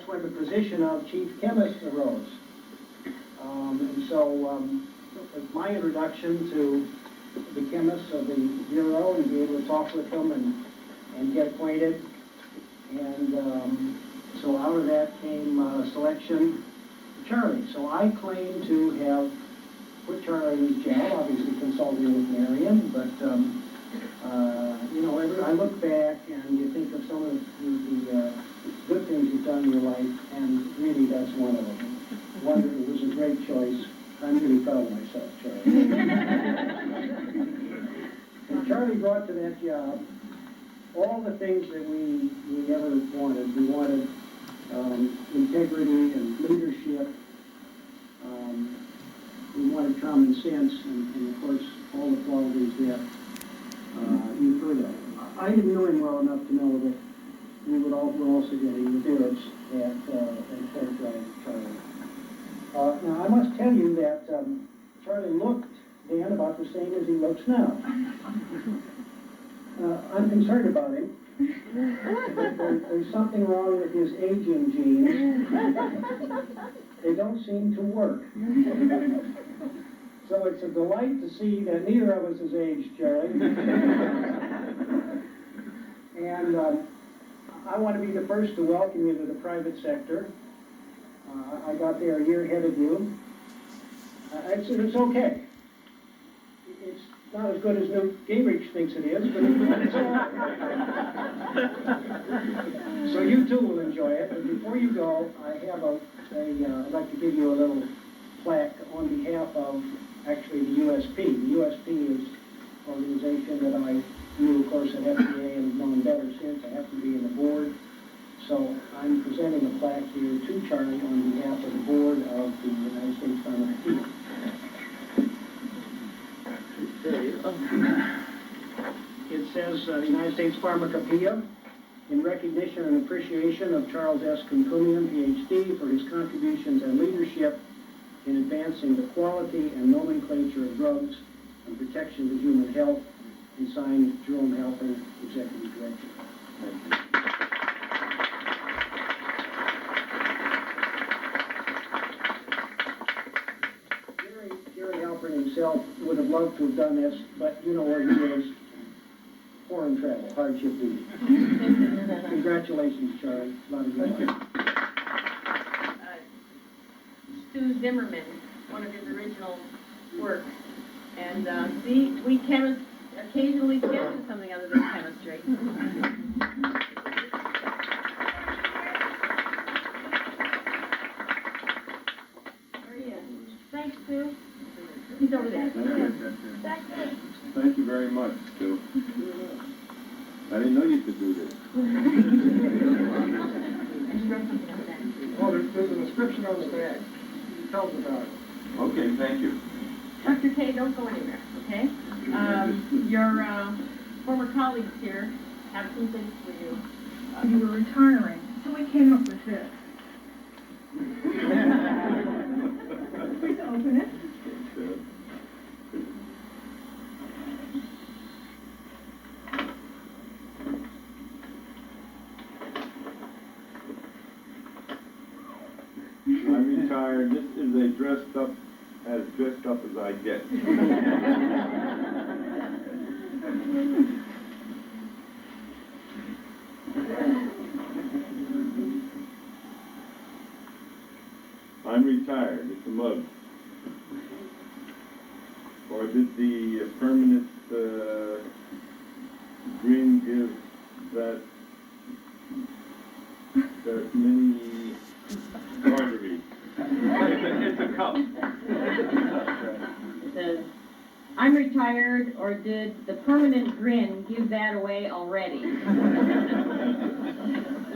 that's when the position of chief chemist arose. And so it was my introduction to the chemists of the Bureau and be able to talk with them and get acquainted. And so out of that came selection for Charlie. So I claim to have put Charlie in his job, obviously consulting with Marion, but you know, I look back and you think of some of the good things you've done in your life, and really that's one of them. It was a great choice. I'm really proud of myself, Charlie. And Charlie brought to that job all the things that we ever wanted. We wanted integrity and leadership. We wanted common sense, and of course, all the qualities that you've heard of. I didn't know him well enough to know that we were also getting the goods at Charlie. Now, I must tell you that Charlie looked then about the same as he looks now. I'm concerned about him. There's something wrong with his aging genes. They don't seem to work. So it's a delight to see that neither of us has aged, Charlie. And I want to be the first to welcome you to the private sector. I got there a year ahead of you. It's okay. It's not as good as Newt Gingrich thinks it is, but it's all right. So you too will enjoy it. But before you go, I have I'd like to give you a little plaque on behalf of actually the USP. The USP is an organization that I knew, of course, at FDA and have known better since. I happen to be in the board. So I'm presenting a plaque here to Charlie on behalf of the board of the United States Pharmacopeia. It says the United States Pharmacopeia, in recognition and appreciation of Charles S. Kunkumian, PhD, for his contributions and leadership in advancing the quality and nomenclature of drugs and protection of human health, and signed Jerome Halper, Executive Director. Thank you. Jerry Halpern himself would have loved to have done this, but you know where he is. Foreign travel, hardship duty. Congratulations, Charlie. A lot of good luck. Stu Zimmerman, one of his original works. And see, we chemists occasionally can do something other than chemistry. There he is. Thanks, Stu. He's over there. Thank you very much, Stu. I didn't know you could do this. Well, there's an inscription on the bag. Tell us about it. Okay, thank you. Dr. K, don't go anywhere, okay? Your former colleagues here have some things for you. You were retiring, so we came up with this. Please open it. I'm retired. This is as dressed up as I get. I'm retired. It's a mug. Or did the permanent green give that many arteries? It's a cup. It says, I'm retired, or did the permanent grin give that away already?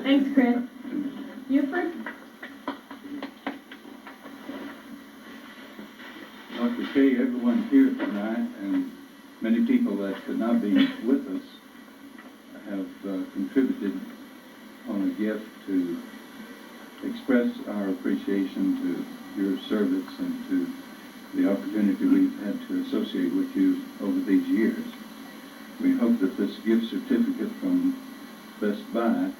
Thanks, Chris. Buford? Dr. K, everyone here tonight, and many people that could not be with us have contributed on a gift to express our appreciation to your service and to the opportunity we've had to associate with you over these years. We hope that this gift certificate from Best Buy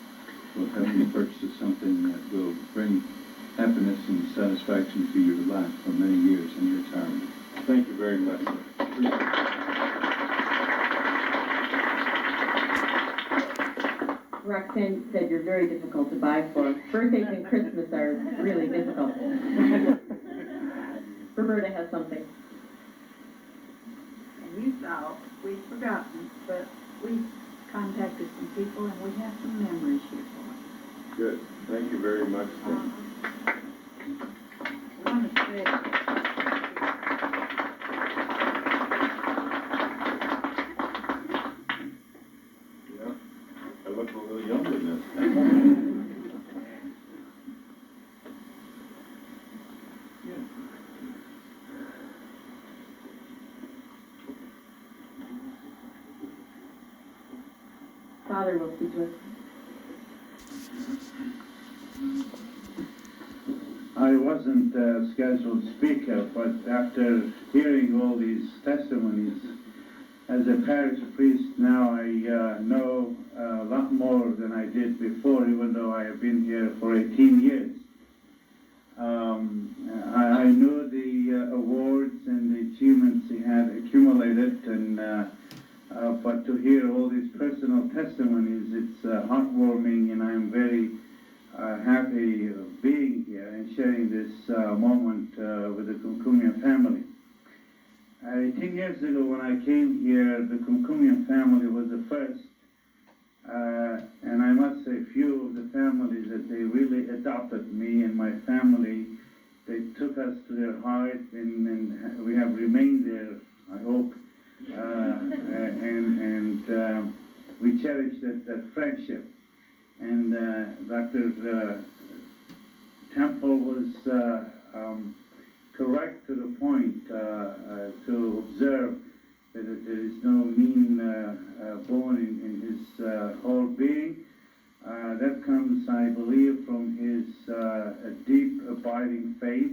will help you purchase something that will bring happiness and satisfaction to your life for many years in your retirement. Thank you very much, sir. Appreciate it. Roxanne said you're very difficult to buy for. Birthdays and Christmas are really difficult. Roberta has something. And you thought we'd forgotten, but we contacted some people and we have some memories here for Good. Thank you very much. you. I want to say, Yeah. I look a little younger than Father will speak to us. I wasn't a scheduled speaker, but after hearing all these testimonies, as a parish priest now I know a lot more than I did before, even though I have been here for 18 years. I knew the awards and the achievements he had accumulated, and but to hear all these personal testimonies, it's heartwarming, and I'm very happy of being here and sharing this moment with the Kumkumian family. 18 years ago when I came here, the Kumkumian family was the first, and I must say few of the families that they really adopted me and my family. They took us to their heart, and we have remained there, I hope, and we cherish that friendship. And Dr. Temple was correct to the point to observe that there is no mean bone in his whole being. That comes, I believe, from his deep, abiding faith.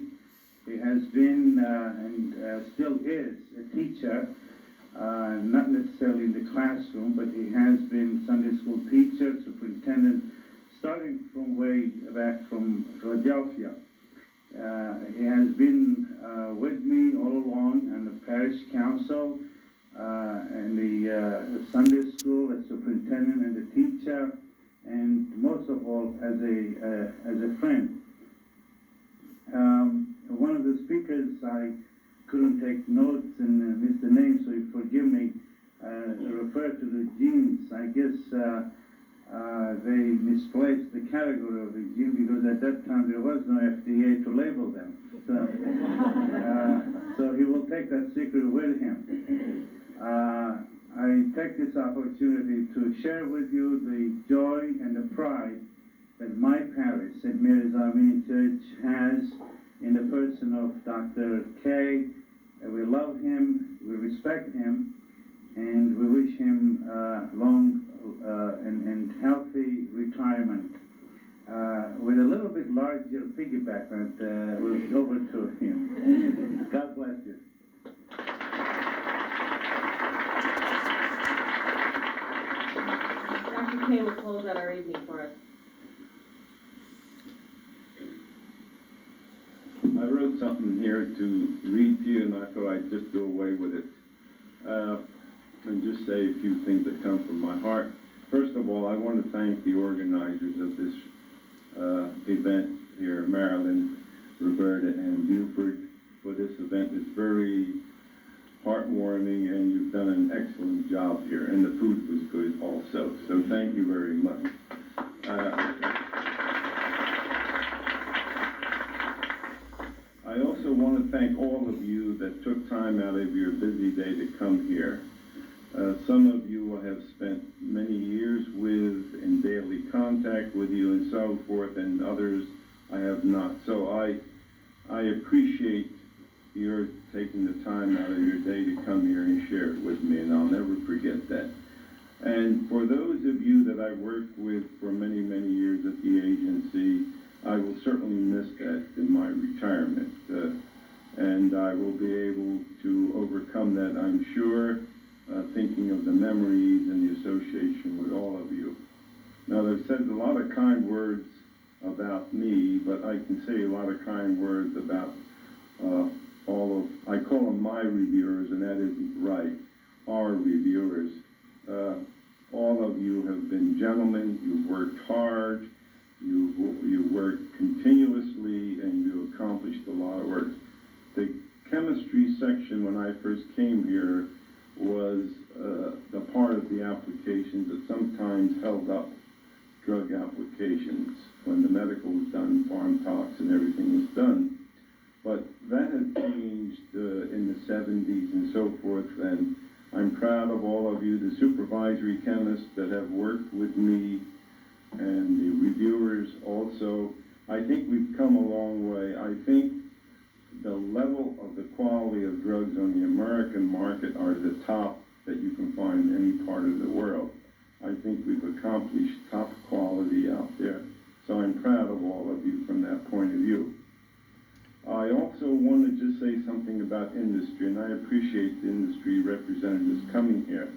He has been and still is a teacher, not necessarily in the classroom, but he has been Sunday school teacher, superintendent, starting from way back from Philadelphia. He has been with me all along in the parish council, and the Sunday school as superintendent and the teacher, and most of all as a friend. One of the speakers, I couldn't take notes and missed the name, so you forgive me, referred to the genes. I guess they misplaced the category of the gene because at that time there was no FDA to label them. So he will take that secret with him. I take this opportunity to share with you the joy and the pride that my parish, St. Mary's Armenian Church, has in the person of Dr. K. We love him, we respect him, and we wish him long and healthy retirement. With a little bit larger piggyback that we'll go over to him. God bless you. Dr. K will close out our evening for us. I wrote something here to read to you, and I thought I'd just do away with it. And just say a few things that come from my heart. First of all, I want to thank the organizers of this event here, Marilyn, Roberta, and Buford, for this event. It's very heartwarming, and you've done an excellent job here, and the food was good also, so thank you very much. I also want to thank all of you that took time out of your busy day to come here. Some of you I have spent many years with, in daily contact with you and so forth, and others I have not. So I appreciate your taking the time out of your day to come here and share it with me, and I'll never forget that. And for those of you that I worked with for many, many years at the agency, I will certainly miss that in my retirement. And I will be able to overcome that, I'm sure, thinking of the memories and the association with all of you. Now, they've said a lot of kind words about me, but I can say a lot of kind words about all of, I call them my reviewers, and that isn't right, our reviewers. All of you have been gentlemen, you've worked hard, you worked continuously, and you accomplished a lot of work. The chemistry section, when I first came here, was the part of the applications that sometimes held up drug applications when the medical was done, farm tox and everything was done. But that had changed in the 70s and so forth, and I'm proud of all of you, the supervisory chemists that have worked with me, and the reviewers also. I think we've come a long way. I think the level of the quality of drugs on the American market are the top that you can find in any part of the world. I think we've accomplished top quality out there. So I'm proud of all of you from that point of view. I also want to just say something about industry, and I appreciate the industry representatives coming here.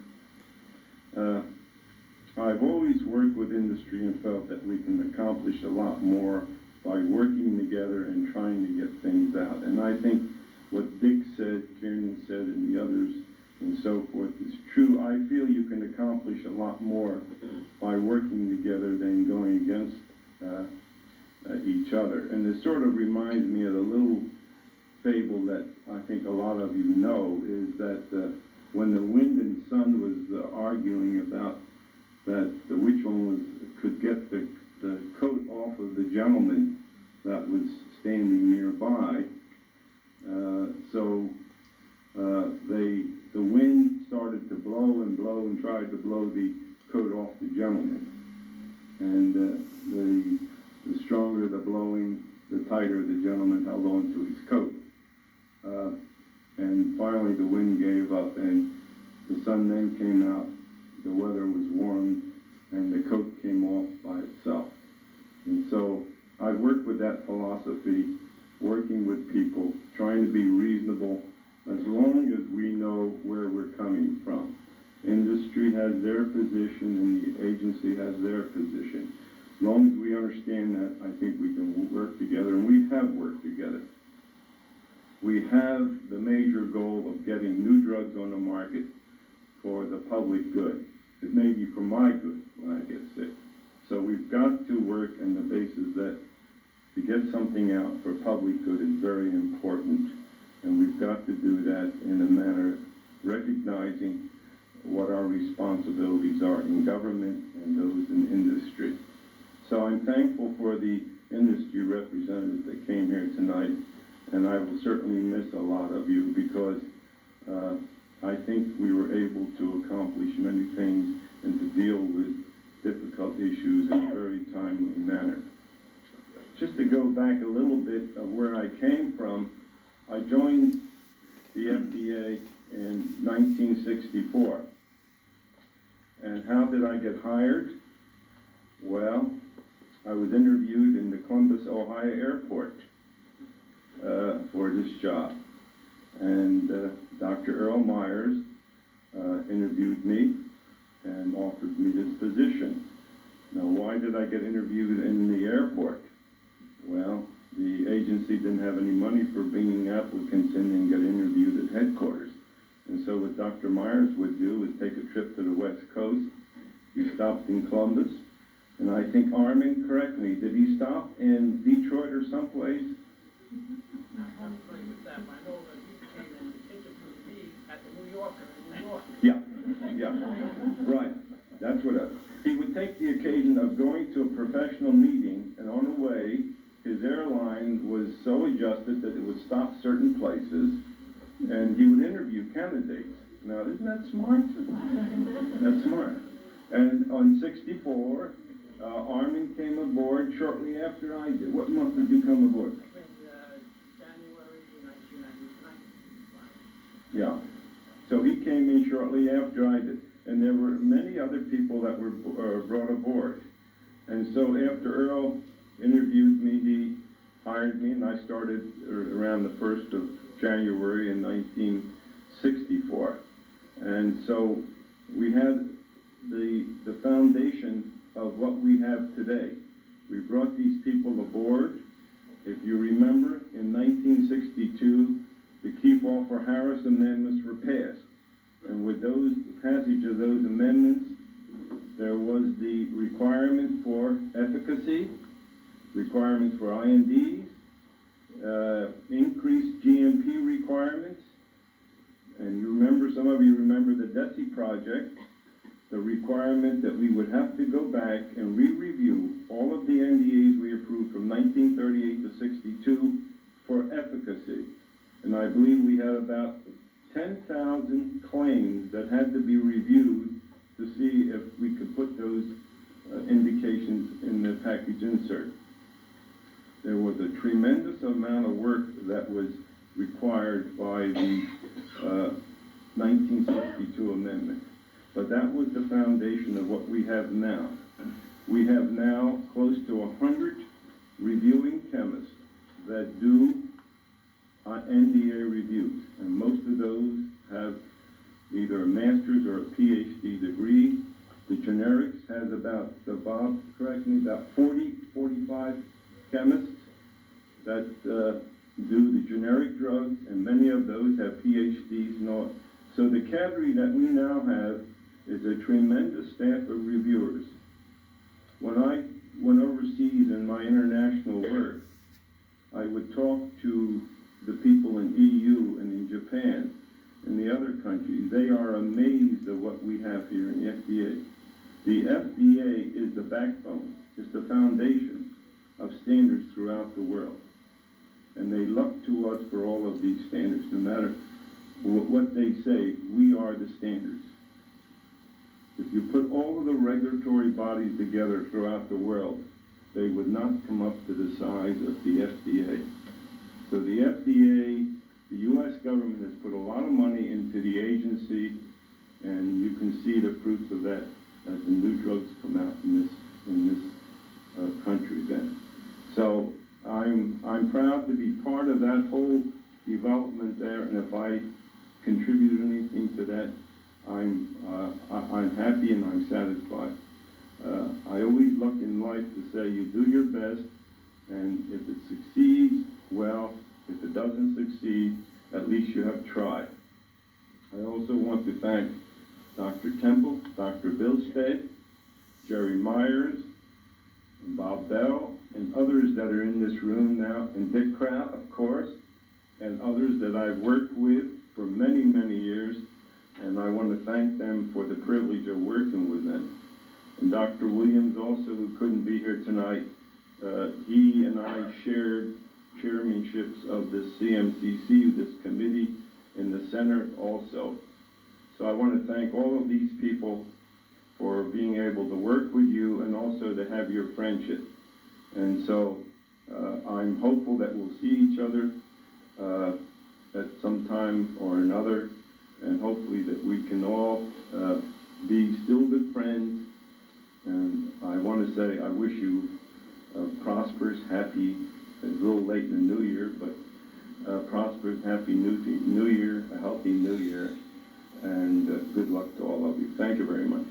I've always worked with industry and felt that we can accomplish a lot more by working together and trying to get things out. And I think what Dick said, Kieran said, and the others and so forth is true. I feel you can accomplish a lot more by working together than going against each other. And it sort of reminds me of a little fable that I think a lot of you know, is that when the wind and sun was arguing about that which one could get the coat off of the gentleman that was standing nearby, the wind started to blow and tried to blow the coat off the gentleman. And the stronger the blowing, the tighter the gentleman held on to his coat. And finally the wind gave up, and the sun then came out, the weather was warm, and the coat came off by itself. And so I worked with that philosophy, working with people, trying to be reasonable, as long as we know where we're coming from. Industry has their position and the agency has their position. As long as we understand that, I think we can work together, and we have worked together. We have the major goal of getting new drugs on the market for the public good. It may be for my good when I get sick. So we've got to work on the basis that to get something out for public good is very important, and we've got to do that in a manner recognizing what our responsibilities are in government and those in industry. So I'm thankful for the industry representatives that came here tonight, and I will certainly miss a lot of you because I think we were able to accomplish many things and to deal with difficult issues in a very timely manner. Just to go back a little bit of where I came from, I joined the FDA in 1964. And how did I get hired? Well, I was interviewed in the Columbus, Ohio airport for this job. And Dr. Earl Myers interviewed me and offered me this position. Now, why did I get interviewed in the airport? Well, the agency didn't have any money for bringing applicants in and get interviewed at headquarters. And so what Dr. Myers would do is take a trip to the West Coast. He stopped in Columbus. And I think Armin, correct me, did he stop in Detroit or someplace? Yeah, right. That's what he would take the occasion of going to a professional meeting, and on the way, his airline was so adjusted that it would stop certain places, and he would interview candidates. Now, isn't that smart? That's smart. And on 64, Armin came aboard shortly after I did. What month did you come aboard? January 1999. Yeah. So he came in shortly after I did. And there were many other people that were brought aboard. And so after Earl interviewed me, he hired me, and I started around the 1st of January in 1964. And so we had the foundation of what we have today. We brought these people aboard. If you remember, in 1962, the Kefauver-Harris amendments were passed. And with those, the passage of those amendments, there was the requirement for efficacy, requirements for INDs, increased GMP requirements, and you remember, some of you remember the DESI project, the requirement that we would have to go back and re-review all of the NDAs we approved from 1938 to 62 for efficacy. And I believe we had about 10,000 claims that had to be reviewed to see if we could put those indications in the package insert. There was a tremendous amount of work that was required by the 1962 amendment. But that was the foundation of what we have now. We have now close to 100 reviewing chemists that do NDA reviews, and most of those have either a master's or a PhD degree. The generics has about, Bob, correct me, about 45 chemists that do the generic drugs, and many of those have PhDs and all. So the cadre that we now have is a tremendous staff of reviewers. When I went overseas in my international work, I would talk to the people in EU and in Japan and the other countries. They are amazed at what we have here in the FDA. The FDA is the backbone, it's the foundation of standards throughout the world. And they look to us for all of these standards. No matter what they say, we are the standards. If you put all of the regulatory bodies together throughout the world, they would not come up to the size of the FDA. So the FDA, the U.S. government has put a lot of money into the agency, and you can see the fruits of that as the new drugs come out in this country then. So I'm proud to be part of that whole development there, and if I contribute anything to that, I'm happy and I'm satisfied. I always look in life to say you do your best, and if it succeeds, well. If it doesn't succeed, at least you have tried. I also want to thank Dr. Temple, Dr. Bilstead, Jerry Myers, and Bob Bell, and others that are in this room now, and Dick Kraut, of course, and others that I've worked with for many, many years, and I want to thank them for the privilege of working with them. And Dr. Williams also, who couldn't be here tonight, he and I shared chairmanships of the CMCC, this committee, in the center also. So I want to thank all of these people for being able to work with you and also to have your friendship. And so I'm hopeful that we'll see each other at some time or another, and hopefully that we can all be still good friends. And I want to say I wish you a prosperous, happy, it's a little late in the new year, but prosperous, happy new year, a healthy new year, and good luck to all of you. Thank you very much.